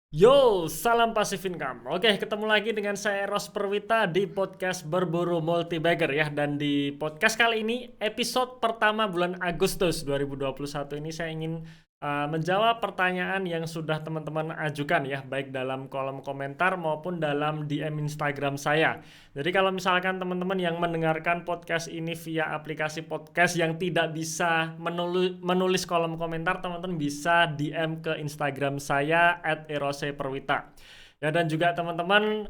Yo, salam Passive Income. Oke, ketemu lagi dengan saya Eros Perwita di podcast Berburu Multibagger ya. Dan di podcast kali ini, episode pertama bulan Agustus 2021 ini saya ingin menjawab pertanyaan yang sudah teman-teman ajukan ya, baik dalam kolom komentar maupun dalam DM Instagram saya. Jadi kalau misalkan teman-teman yang mendengarkan podcast ini via aplikasi podcast yang tidak bisa menulis kolom komentar, teman-teman bisa DM ke Instagram saya @eroseperwita. Ya, dan juga teman-teman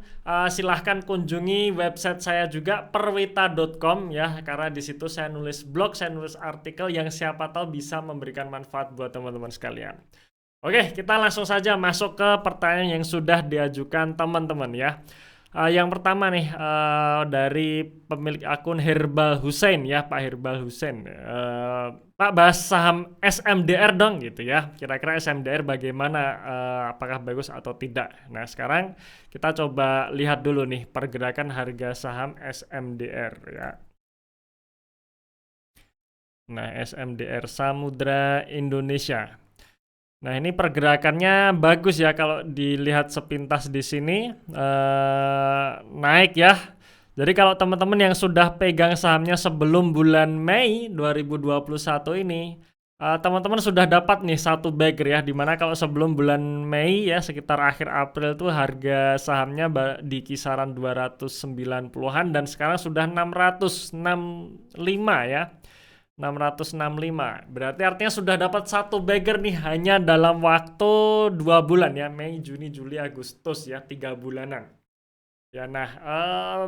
silahkan kunjungi website saya juga perwita.com ya, karena di situ saya nulis blog, saya nulis artikel yang siapa tahu bisa memberikan manfaat buat teman-teman sekalian. Oke, kita langsung saja masuk ke pertanyaan yang sudah diajukan teman-teman ya. Yang pertama nih dari pemilik akun Herbal Hussein ya, Pak Herbal Hussein. Pak, bahas saham SMDR dong gitu ya. Kira-kira SMDR bagaimana, apakah bagus atau tidak? Nah, sekarang kita coba lihat dulu nih pergerakan harga saham SMDR ya. Nah, SMDR Samudra Indonesia. Nah, ini pergerakannya bagus ya kalau dilihat sepintas di sini, naik ya. Jadi kalau teman-teman yang sudah pegang sahamnya sebelum bulan Mei 2021 ini, teman-teman sudah dapat nih satu bagger ya, dimana kalau sebelum bulan Mei ya sekitar akhir April tuh harga sahamnya di kisaran 290-an dan sekarang sudah 665 ya. 665. Berarti artinya sudah dapat satu bagger nih hanya dalam waktu 2 bulan ya, Mei, Juni, Juli, Agustus ya, 3 bulanan. Ya, nah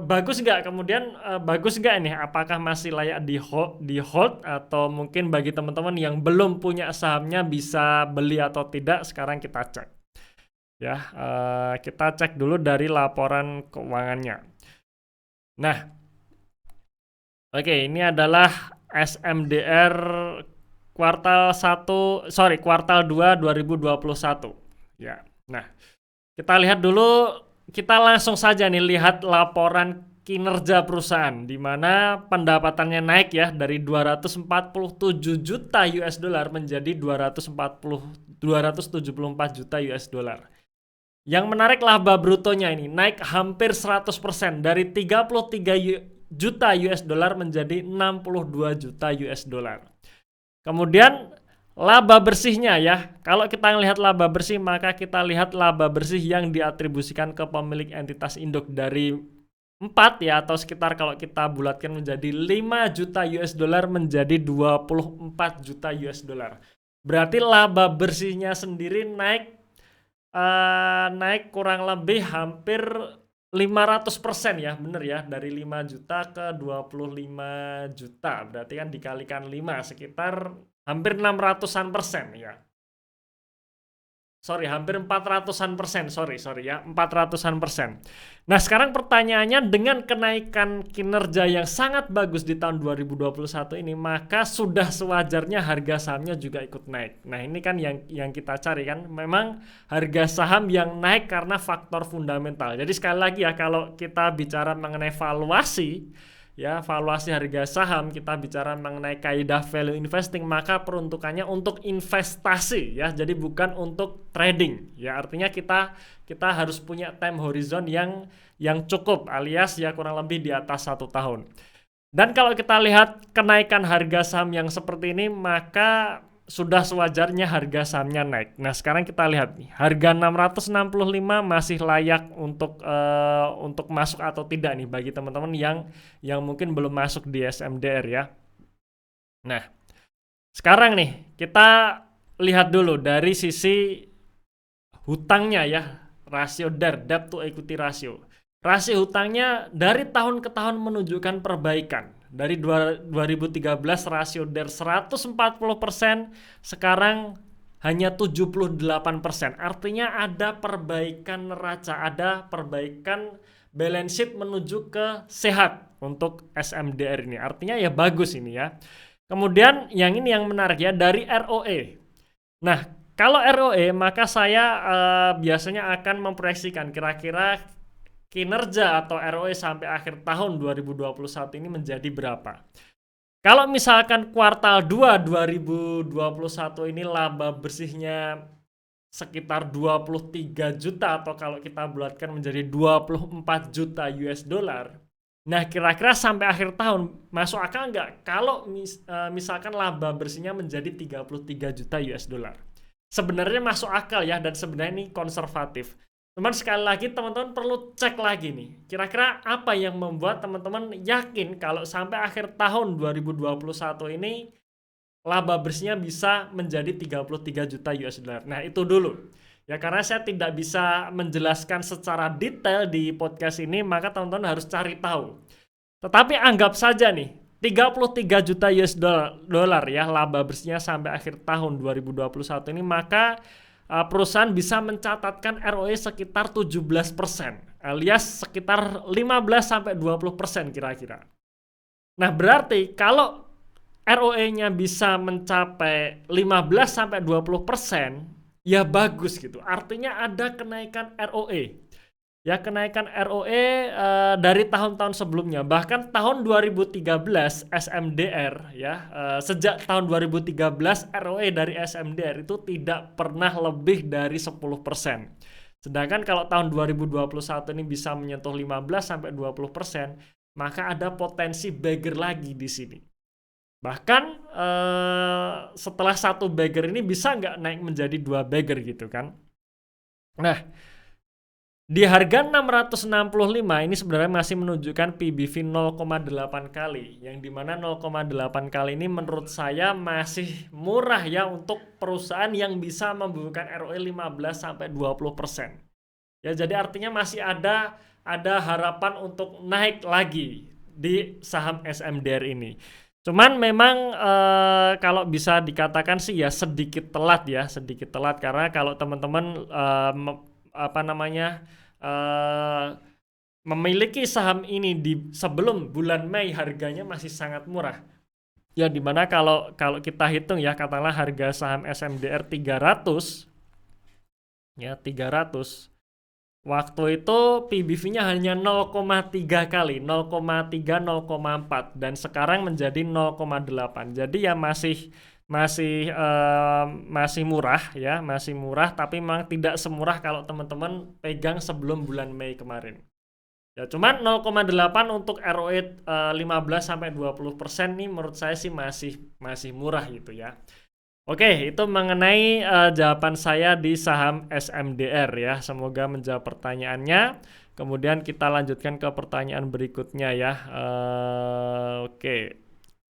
bagus nggak? Kemudian bagus nggak ini? Apakah masih layak di hold atau mungkin bagi teman-teman yang belum punya sahamnya bisa beli atau tidak? Sekarang kita cek. Ya, kita cek dulu dari laporan keuangannya. Nah, oke, ini adalah SMDR kuartal 2 2021. Ya. Nah, kita lihat dulu, kita langsung saja nih lihat laporan kinerja perusahaan di mana pendapatannya naik ya dari 247 juta US dollar menjadi 274 juta US dollar. Yang menarik laba brutonya ini naik hampir 100% dari 33 juta US dollar menjadi 62 juta US dollar. Kemudian laba bersihnya ya. Kalau kita melihat laba bersih, maka kita lihat laba bersih yang diatribusikan ke pemilik entitas induk dari 4 ya, atau sekitar kalau kita bulatkan menjadi 5 juta US dollar menjadi 24 juta US dollar. Berarti laba bersihnya sendiri naik kurang lebih hampir 500% ya, bener ya, dari 5 juta ke 25 juta, berarti kan dikalikan 5, sekitar hampir 600-an% ya. Hampir 400-an%, sorry ya, 400-an%. Nah, sekarang pertanyaannya, dengan kenaikan kinerja yang sangat bagus di tahun 2021 ini, maka sudah sewajarnya harga sahamnya juga ikut naik. Nah, ini kan yang kita cari kan, memang harga saham yang naik karena faktor fundamental. Jadi sekali lagi ya, kalau kita bicara mengenai valuasi, ya, valuasi harga saham, kita bicara mengenai kaidah value investing, maka peruntukannya untuk investasi ya, jadi bukan untuk trading ya. Artinya kita harus punya time horizon yang cukup, alias ya kurang lebih di atas 1 tahun. Dan kalau kita lihat kenaikan harga saham yang seperti ini, maka sudah sewajarnya harga sahamnya naik. Nah, sekarang kita lihat nih, harga 665 masih layak untuk masuk atau tidak nih bagi teman-teman yang mungkin belum masuk di SMDR ya. Nah, sekarang nih kita lihat dulu dari sisi hutangnya ya, rasio debt to equity ratio. Rasio hutangnya dari tahun ke tahun menunjukkan perbaikan. Dari 2013 rasio DER 140%, sekarang hanya 78%. Artinya ada perbaikan neraca, ada perbaikan balance sheet menuju ke sehat untuk SMDR ini. Artinya ya bagus ini ya. Kemudian yang ini yang menarik ya, dari ROE. Nah, kalau ROE maka saya biasanya akan memproyeksikan kira-kira kinerja atau ROE sampai akhir tahun 2021 ini menjadi berapa. Kalau misalkan kuartal 2 2021 ini laba bersihnya sekitar 23 juta atau kalau kita bulatkan menjadi 24 juta US dollar. Nah, kira-kira sampai akhir tahun masuk akal nggak kalau misalkan laba bersihnya menjadi 33 juta US dollar? Sebenarnya masuk akal ya, dan sebenarnya ini konservatif. Cuman sekali lagi teman-teman perlu cek lagi nih, kira-kira apa yang membuat teman-teman yakin kalau sampai akhir tahun 2021 ini laba bersihnya bisa menjadi 33 juta US dollar. Nah, itu dulu. Ya, karena saya tidak bisa menjelaskan secara detail di podcast ini, maka teman-teman harus cari tahu. Tetapi anggap saja nih, 33 juta US dollar ya laba bersihnya sampai akhir tahun 2021 ini, maka perusahaan bisa mencatatkan ROE sekitar 17%, alias sekitar 15-20% kira-kira. Nah, berarti kalau ROE-nya bisa mencapai 15-20%, ya bagus gitu. Artinya ada kenaikan ROE. Ya, kenaikan ROE dari tahun-tahun sebelumnya. Bahkan tahun 2013 SMDR ya, sejak tahun 2013 ROE dari SMDR itu tidak pernah lebih dari 10%. Sedangkan kalau tahun 2021 ini bisa menyentuh 15-20%, maka ada potensi bagger lagi di sini. Bahkan setelah satu bagger ini bisa nggak naik menjadi 2 bagger gitu kan. Nah, di harga 665 ini sebenarnya masih menunjukkan PBV 0,8 kali, yang dimana 0,8 kali ini menurut saya masih murah ya untuk perusahaan yang bisa membukukan ROE 15-20%. Ya, jadi artinya masih ada harapan untuk naik lagi di saham SMDR ini. Cuman memang kalau bisa dikatakan sih ya sedikit telat karena kalau teman-teman memiliki saham ini sebelum bulan Mei harganya masih sangat murah. Ya, dimana kalau kita hitung ya, katakanlah harga saham SMDR 300 ya, 300 waktu itu PBV-nya hanya 0,3 kali, 0,3, 0,4, dan sekarang menjadi 0,8. Jadi ya masih murah ya, masih murah, tapi memang tidak semurah kalau teman-teman pegang sebelum bulan Mei kemarin. Ya, cuman 0,8 untuk ROE 15-20% nih menurut saya sih masih murah gitu ya. Oke, itu mengenai jawaban saya di saham SMDR ya. Semoga menjawab pertanyaannya. Kemudian kita lanjutkan ke pertanyaan berikutnya ya. Oke,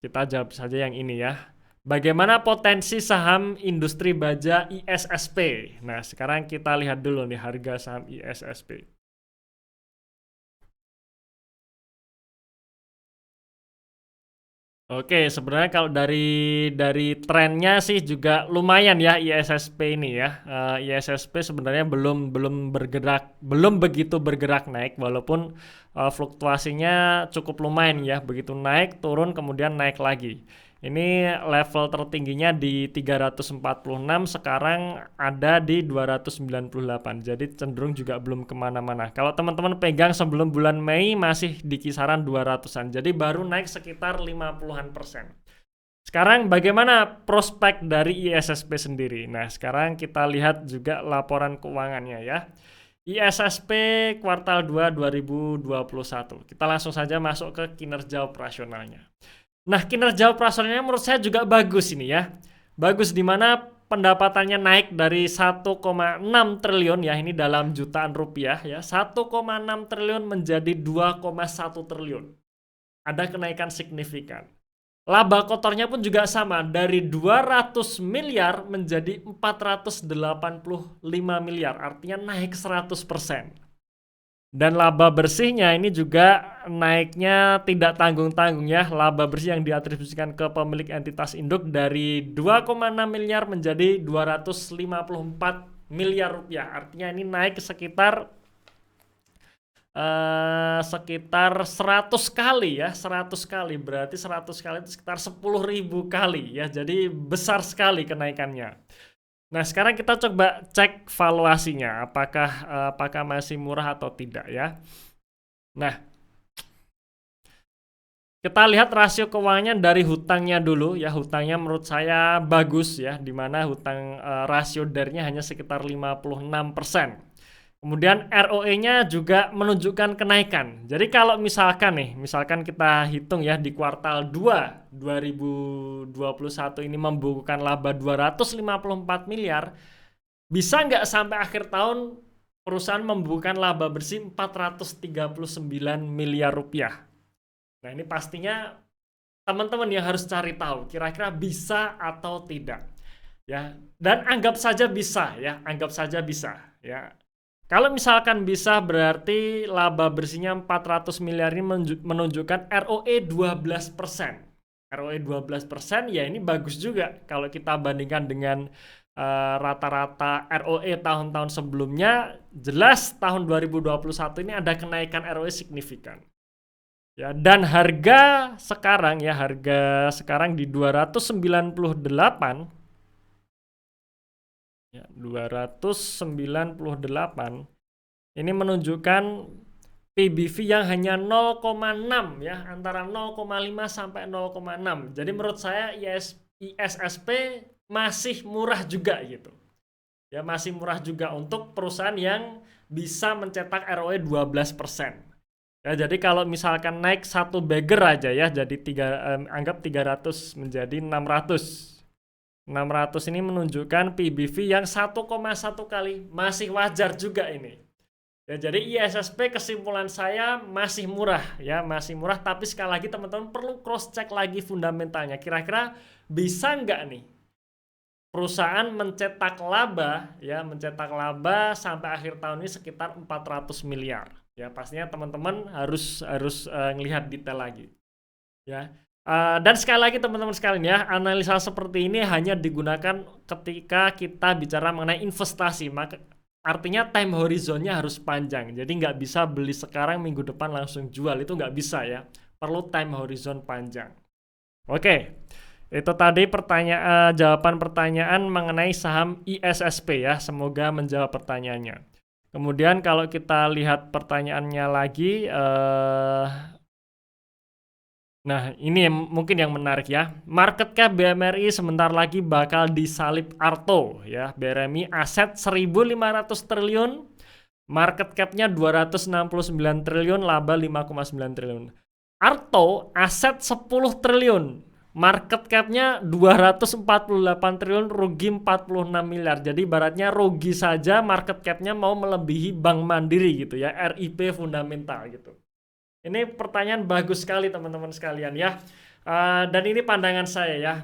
kita jawab saja yang ini ya. Bagaimana potensi saham industri baja ISSP? Nah, sekarang kita lihat dulu nih harga saham ISSP. Oke, sebenarnya kalau dari trennya sih juga lumayan ya ISSP ini ya. ISSP sebenarnya belum begitu bergerak naik, walaupun fluktuasinya cukup lumayan ya. Begitu naik, turun, kemudian naik lagi. Ini level tertingginya di 346, sekarang ada di 298. Jadi cenderung juga belum kemana-mana. Kalau teman-teman pegang sebelum bulan Mei masih di kisaran 200-an. Jadi baru naik sekitar 50-an%. Sekarang bagaimana prospek dari ISSP sendiri? Nah, sekarang kita lihat juga laporan keuangannya ya. ISSP kuartal 2 2021. Kita langsung saja masuk ke kinerja operasionalnya. Nah, kinerja operasionalnya menurut saya juga bagus ini ya. Bagus di mana pendapatannya naik dari 1,6 triliun ya, ini dalam jutaan rupiah ya. 1,6 triliun menjadi 2,1 triliun. Ada kenaikan signifikan. Laba kotornya pun juga sama, dari 200 miliar menjadi 485 miliar, artinya naik 100%. Dan laba bersihnya ini juga naiknya tidak tanggung-tanggung ya. Laba bersih yang diatribusikan ke pemilik entitas induk dari 2,6 miliar menjadi 254 miliar rupiah. Artinya ini naik sekitar 100 kali ya, 100 kali. Berarti 100 kali itu sekitar 10.000 kali ya. Jadi besar sekali kenaikannya. Nah, sekarang kita coba cek valuasinya, apakah masih murah atau tidak ya. Nah, Kita lihat rasio keuangannya dari hutangnya dulu ya, hutangnya menurut saya bagus ya, di mana hutang rasio DER-nya hanya sekitar 56%. Kemudian ROE-nya juga menunjukkan kenaikan. Jadi kalau misalkan kita hitung ya di kuartal 2 2021 ini membukukan laba 254 miliar, bisa nggak sampai akhir tahun perusahaan membukukan laba bersih 439 miliar rupiah. Nah, ini pastinya teman-teman yang harus cari tahu kira-kira bisa atau tidak. Ya, dan anggap saja bisa ya, anggap saja bisa ya. Kalau misalkan bisa berarti laba bersihnya 400 miliar ini menunjukkan ROE 12%. ROE 12% ya ini bagus juga kalau kita bandingkan dengan rata-rata ROE tahun-tahun sebelumnya. Jelas tahun 2021 ini ada kenaikan ROE signifikan. Ya, dan harga sekarang di 298 ya, 298 ini menunjukkan PBV yang hanya 0,6 ya, antara 0,5 sampai 0,6. Jadi menurut saya ISSP masih murah juga gitu. Ya, masih murah juga untuk perusahaan yang bisa mencetak ROE 12%. Ya, jadi kalau misalkan naik satu bagger aja ya, jadi anggap 300 menjadi 600. 600 ini menunjukkan PBV yang 1,1 kali, masih wajar juga ini. Ya, jadi ISSP kesimpulan saya masih murah ya, masih murah, tapi sekali lagi teman-teman perlu cross check lagi fundamentalnya. Kira-kira bisa nggak nih perusahaan mencetak laba sampai akhir tahun ini sekitar 400 miliar. Ya, pastinya teman-teman harus ngelihat detail lagi. Ya. Dan sekali lagi teman-teman sekalian ya, analisa seperti ini hanya digunakan ketika kita bicara mengenai investasi. Maka artinya time horizonnya harus panjang. Jadi nggak bisa beli sekarang minggu depan langsung jual, itu nggak bisa ya. Perlu time horizon panjang. Oke, itu tadi jawaban pertanyaan mengenai saham ISSP ya. Semoga menjawab pertanyaannya. Kemudian kalau kita lihat pertanyaannya lagi, nah ini mungkin yang menarik ya. Market cap BMRI sebentar lagi bakal disalip Arto ya. BRMI aset 1.500 triliun, market cap-nya 269 triliun, laba 5,9 triliun. Arto aset 10 triliun, market cap-nya 248 triliun, rugi 46 miliar. Jadi ibaratnya rugi saja market cap-nya mau melebihi Bank Mandiri gitu ya, RIP fundamental gitu. Ini pertanyaan bagus sekali teman-teman sekalian ya. Dan ini pandangan saya ya.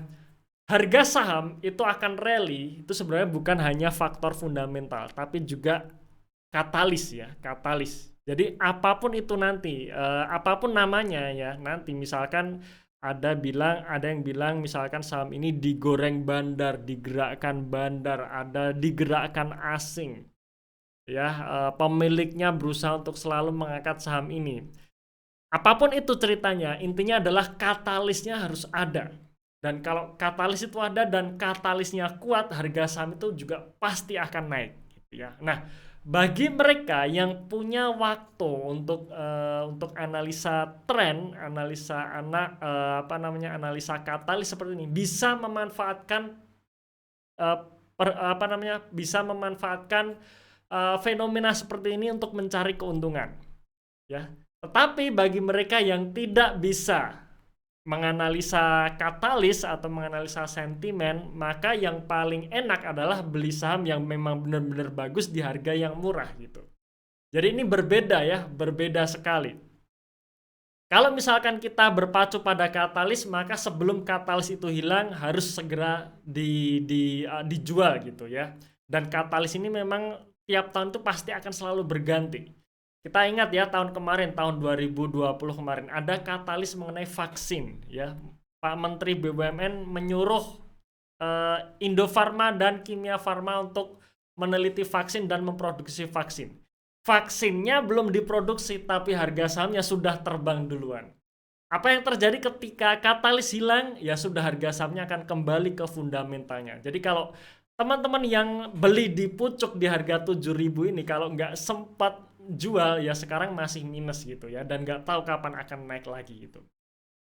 Harga saham itu akan rally itu sebenarnya bukan hanya faktor fundamental, tapi juga katalis ya, katalis. Jadi apapun itu nanti, apapun namanya ya, nanti misalkan ada yang bilang misalkan saham ini digoreng bandar, digerakkan bandar, ada digerakkan asing. Ya, pemiliknya berusaha untuk selalu mengangkat saham ini. Apapun itu ceritanya, intinya adalah katalisnya harus ada. Dan kalau katalis itu ada dan katalisnya kuat, harga saham itu juga pasti akan naik gitu ya. Nah, bagi mereka yang punya waktu untuk analisa tren, analisa katalis seperti ini, bisa memanfaatkan fenomena seperti ini untuk mencari keuntungan. Ya. Tetapi bagi mereka yang tidak bisa menganalisa katalis atau menganalisa sentimen, maka yang paling enak adalah beli saham yang memang benar-benar bagus di harga yang murah gitu. Jadi ini berbeda ya, berbeda sekali. Kalau misalkan kita berpacu pada katalis, maka sebelum katalis itu hilang harus segera dijual gitu ya. Dan katalis ini memang tiap tahun itu pasti akan selalu berganti. Kita ingat ya tahun kemarin, tahun 2020 kemarin, ada katalis mengenai vaksin ya. Pak Menteri BUMN menyuruh Indofarma dan Kimia Farma untuk meneliti vaksin dan memproduksi vaksin. Vaksinnya belum diproduksi, tapi harga sahamnya sudah terbang duluan. Apa yang terjadi ketika katalis hilang? Ya sudah, harga sahamnya akan kembali ke fundamentalnya. Jadi kalau teman-teman yang beli di pucuk di harga 7.000 ini, kalau nggak sempat jual ya sekarang masih minus gitu ya, dan nggak tahu kapan akan naik lagi gitu.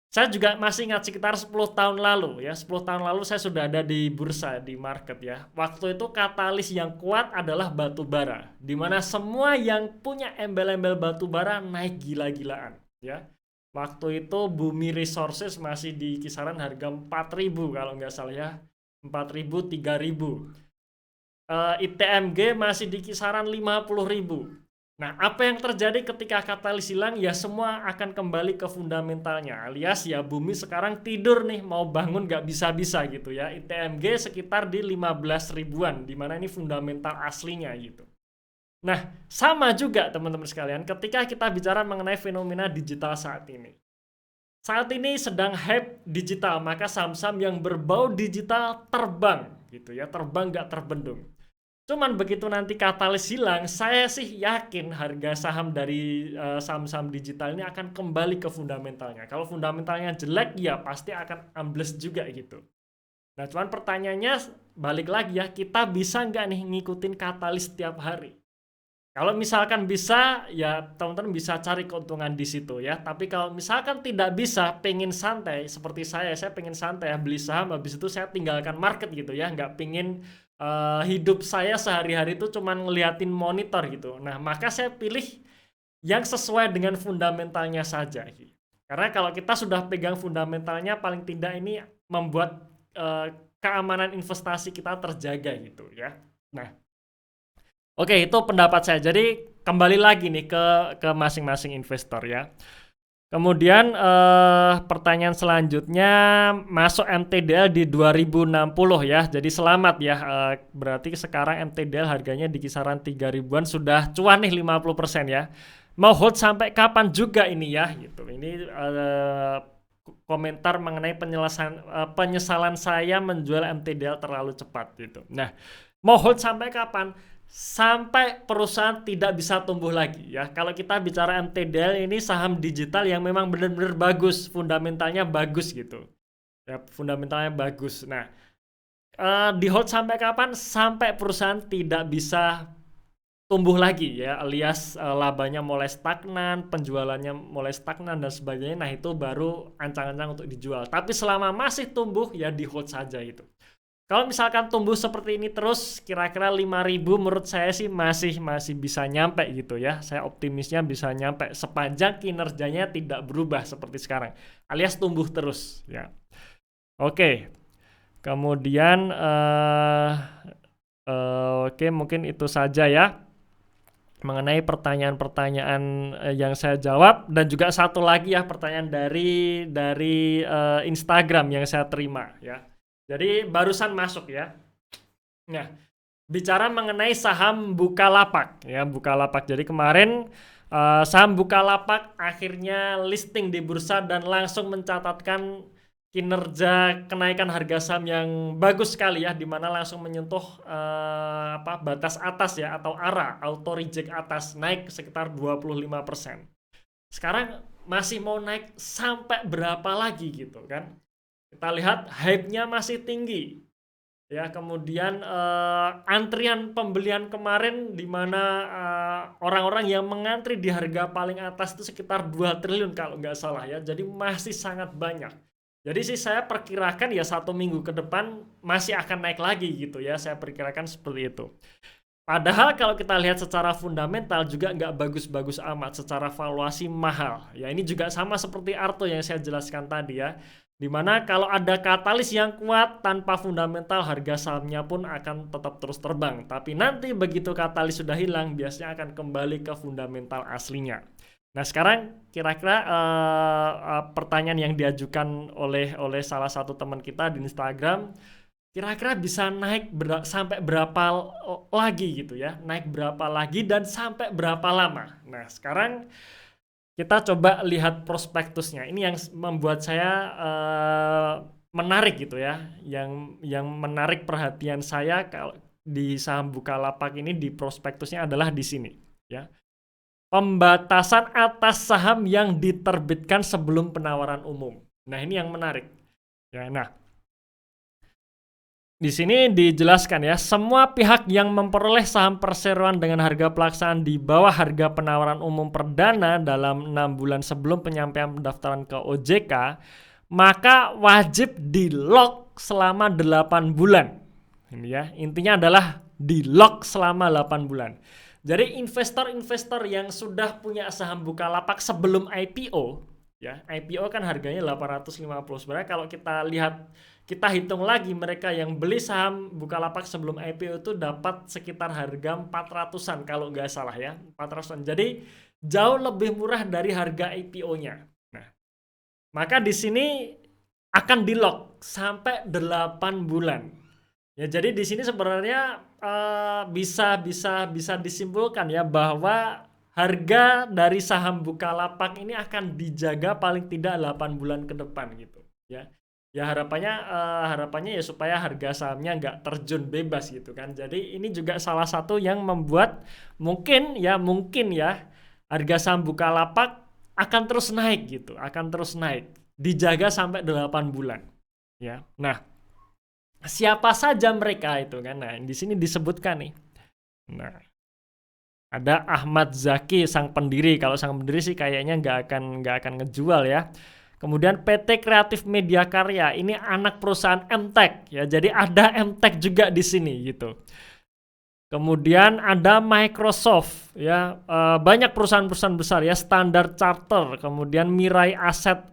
Saya juga masih ingat sekitar 10 tahun lalu ya, 10 tahun lalu saya sudah ada di bursa, di market ya. Waktu itu katalis yang kuat adalah batu bara, di mana semua yang punya embel-embel batu bara naik gila-gilaan ya. Waktu itu Bumi Resources masih di kisaran harga 4.000 kalau nggak salah ya, 4.000, 3.000. ITMG masih di kisaran 50.000. Nah, apa yang terjadi ketika katalis hilang? Ya semua akan kembali ke fundamentalnya. Alias ya bumi sekarang tidur nih, mau bangun nggak bisa-bisa gitu ya. ITMG sekitar di 15 ribuan, dimana ini fundamental aslinya gitu. Nah, sama juga teman-teman sekalian ketika kita bicara mengenai fenomena digital saat ini. Saat ini sedang hype digital, maka saham-saham yang berbau digital terbang gitu ya, terbang nggak terbendung. Cuman begitu nanti katalis hilang, saya sih yakin harga saham dari saham-saham digital ini akan kembali ke fundamentalnya. Kalau fundamentalnya jelek, ya pasti akan ambles juga gitu. Nah, cuman pertanyaannya balik lagi ya, kita bisa nggak nih ngikutin katalis setiap hari? Kalau misalkan bisa, ya teman-teman bisa cari keuntungan di situ ya. Tapi kalau misalkan tidak bisa, pengen santai seperti saya pengen santai ya, beli saham, habis itu saya tinggalkan market gitu ya, nggak pengen hidup saya sehari-hari itu cuman ngeliatin monitor gitu. Nah, maka saya pilih yang sesuai dengan fundamentalnya saja. Karena kalau kita sudah pegang fundamentalnya, paling tidak ini membuat keamanan investasi kita terjaga gitu ya. Nah, oke, itu pendapat saya. Jadi kembali lagi nih ke masing-masing investor ya. Kemudian pertanyaan selanjutnya, masuk MTDL di 2060 ya. Jadi selamat ya. Berarti sekarang MTDL harganya di kisaran 3.000-an, sudah cuan nih 50% ya. Mau hold sampai kapan juga ini ya gitu. Ini komentar mengenai penyesalan saya menjual MTDL terlalu cepat gitu. Nah, mau hold sampai kapan? Sampai perusahaan tidak bisa tumbuh lagi ya. Kalau kita bicara MTDL, ini saham digital yang memang benar-benar bagus, fundamentalnya bagus gitu ya, fundamentalnya bagus. Nah, di hold sampai kapan? Sampai perusahaan tidak bisa tumbuh lagi ya, alias labanya mulai stagnan, penjualannya mulai stagnan dan sebagainya. Nah, itu baru ancang-ancang untuk dijual. Tapi selama masih tumbuh ya di hold saja itu. Kalau misalkan tumbuh seperti ini terus, kira-kira 5.000 menurut saya sih masih bisa nyampe gitu ya. Saya optimisnya bisa nyampe sepanjang kinerjanya tidak berubah seperti sekarang, alias tumbuh terus ya. Oke. Kemudian oke, mungkin itu saja ya mengenai pertanyaan-pertanyaan yang saya jawab, dan juga satu lagi ya pertanyaan dari Instagram yang saya terima ya. Jadi barusan masuk ya. Nah, bicara mengenai saham Bukalapak ya, Bukalapak. Jadi kemarin saham Bukalapak akhirnya listing di bursa dan langsung mencatatkan kinerja kenaikan harga saham yang bagus sekali ya, dimana langsung menyentuh batas atas ya, atau ARA, auto reject atas, naik sekitar 25%. Sekarang masih mau naik sampai berapa lagi gitu kan? Kita lihat hype-nya masih tinggi ya. Kemudian antrian pembelian kemarin, di mana orang-orang yang mengantri di harga paling atas itu sekitar 2 triliun kalau nggak salah ya. Jadi masih sangat banyak. Jadi sih saya perkirakan ya 1 minggu ke depan masih akan naik lagi gitu ya. Saya perkirakan seperti itu. Padahal kalau kita lihat secara fundamental juga nggak bagus-bagus amat, secara valuasi mahal. Ya, ini juga sama seperti Arto yang saya jelaskan tadi ya. Dimana kalau ada katalis yang kuat tanpa fundamental, harga sahamnya pun akan tetap terus terbang. Tapi nanti begitu katalis sudah hilang, biasanya akan kembali ke fundamental aslinya. Nah, sekarang kira-kira pertanyaan yang diajukan oleh salah satu teman kita di Instagram, kira-kira bisa naik sampai berapa lagi gitu ya, naik berapa lagi dan sampai berapa lama. Nah, sekarang kita coba lihat prospektusnya. Ini yang membuat saya menarik gitu ya, yang menarik perhatian saya kalau di saham Bukalapak ini, di prospektusnya adalah di sini ya. Pembatasan atas saham yang diterbitkan sebelum penawaran umum. Nah, ini yang menarik ya. Nah, Di sini dijelaskan ya, semua pihak yang memperoleh saham perseroan dengan harga pelaksanaan di bawah harga penawaran umum perdana dalam 6 bulan sebelum penyampaian pendaftaran ke OJK, maka wajib di-lock selama 8 bulan. Ini ya, intinya adalah di-lock selama 8 bulan. Jadi investor-investor yang sudah punya saham Bukalapak sebelum IPO, ya, IPO kan harganya 850. Sebenarnya kalau kita hitung lagi, mereka yang beli saham Bukalapak sebelum IPO itu dapat sekitar harga 400-an kalau nggak salah ya, 400-an. Jadi jauh lebih murah dari harga IPO-nya. Nah, maka di sini akan di-lock sampai 8 bulan. Ya, jadi di sini sebenarnya bisa disimpulkan ya bahwa harga dari saham Bukalapak ini akan dijaga paling tidak 8 bulan ke depan gitu ya. Ya harapannya ya supaya harga sahamnya nggak terjun bebas gitu kan. Jadi ini juga salah satu yang membuat mungkin ya harga saham Bukalapak akan terus naik gitu, akan terus naik, dijaga sampai 8 bulan ya. Nah, siapa saja mereka itu kan? Nah, di sini disebutkan nih. Nah, ada Ahmad Zaki sang pendiri. Kalau sang pendiri sih kayaknya nggak akan ngejual ya. Kemudian PT Kreatif Media Karya, ini anak perusahaan MTech ya. Jadi ada MTech juga di sini gitu. Kemudian ada Microsoft ya, banyak perusahaan-perusahaan besar ya, Standard Chartered, kemudian Mirai Asset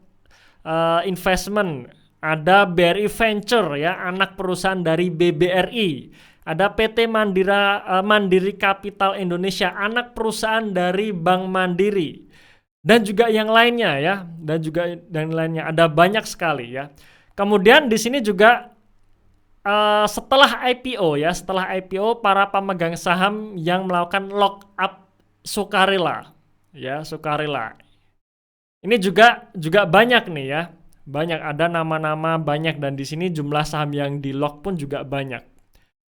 Investment, ada BRI Venture ya, anak perusahaan dari BBRI. Ada PT Mandiri Capital Indonesia, anak perusahaan dari Bank Mandiri. Dan juga yang lainnya ya, dan lainnya ada banyak sekali ya. Kemudian di sini juga setelah IPO para pemegang saham yang melakukan lock up sukarela ya, sukarela. Ini juga banyak nih ya. Banyak, ada nama-nama banyak, dan di sini jumlah saham yang di lock pun juga banyak.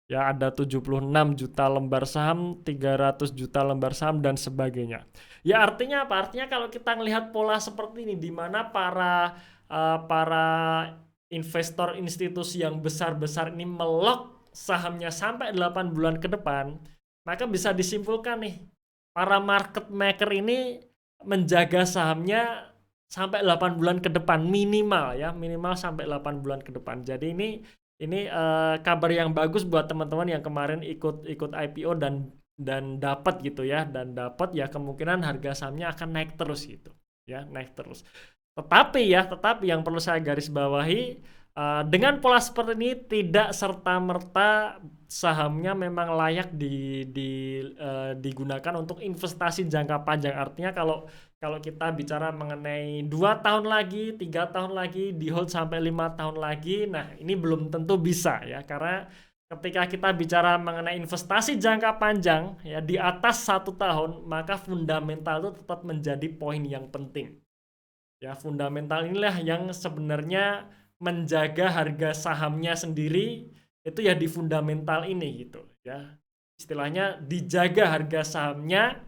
Ya, ada 76 juta lembar saham, 300 juta lembar saham, dan sebagainya. Ya, artinya apa? Artinya kalau kita melihat pola seperti ini, di mana para investor institusi yang besar-besar ini melok sahamnya sampai 8 bulan ke depan, maka bisa disimpulkan nih, para market maker ini menjaga sahamnya sampai 8 bulan ke depan minimal ya, minimal sampai 8 bulan ke depan. Jadi ini kabar yang bagus buat teman-teman yang kemarin ikut IPO dan dapat gitu ya, dan dapat ya, kemungkinan harga sahamnya akan naik terus gitu ya, naik terus. Tetapi yang perlu saya garis bawahi, dengan pola seperti ini tidak serta-merta sahamnya memang layak digunakan untuk investasi jangka panjang. Artinya kalau kita bicara mengenai 2 tahun lagi, 3 tahun lagi, di hold sampai 5 tahun lagi, nah ini belum tentu bisa ya, karena ketika kita bicara mengenai investasi jangka panjang ya di atas 1 tahun, maka fundamental itu tetap menjadi poin yang penting. Ya, fundamental inilah yang sebenarnya menjaga harga sahamnya sendiri itu ya, di fundamental ini gitu ya. Istilahnya dijaga harga sahamnya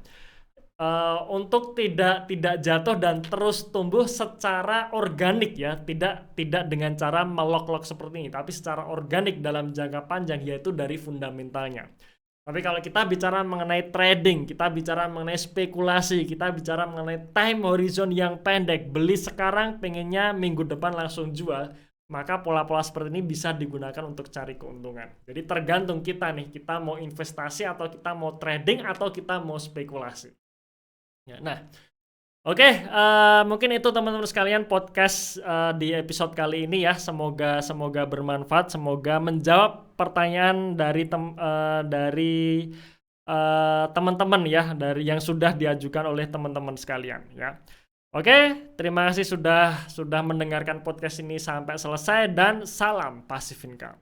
untuk tidak jatuh dan terus tumbuh secara organik ya, tidak dengan cara melok-lok seperti ini, tapi secara organik dalam jangka panjang, yaitu dari fundamentalnya. Tapi kalau kita bicara mengenai trading, kita bicara mengenai spekulasi, kita bicara mengenai time horizon yang pendek, beli sekarang pengennya minggu depan langsung jual, maka pola-pola seperti ini bisa digunakan untuk cari keuntungan. Jadi tergantung kita nih, kita mau investasi atau kita mau trading atau kita mau spekulasi. Ya, nah, oke, mungkin itu teman-teman sekalian podcast di episode kali ini ya. Semoga bermanfaat, semoga menjawab pertanyaan dari teman-teman ya, dari yang sudah diajukan oleh teman-teman sekalian ya. Oke, terima kasih sudah mendengarkan podcast ini sampai selesai, dan salam Passive Income.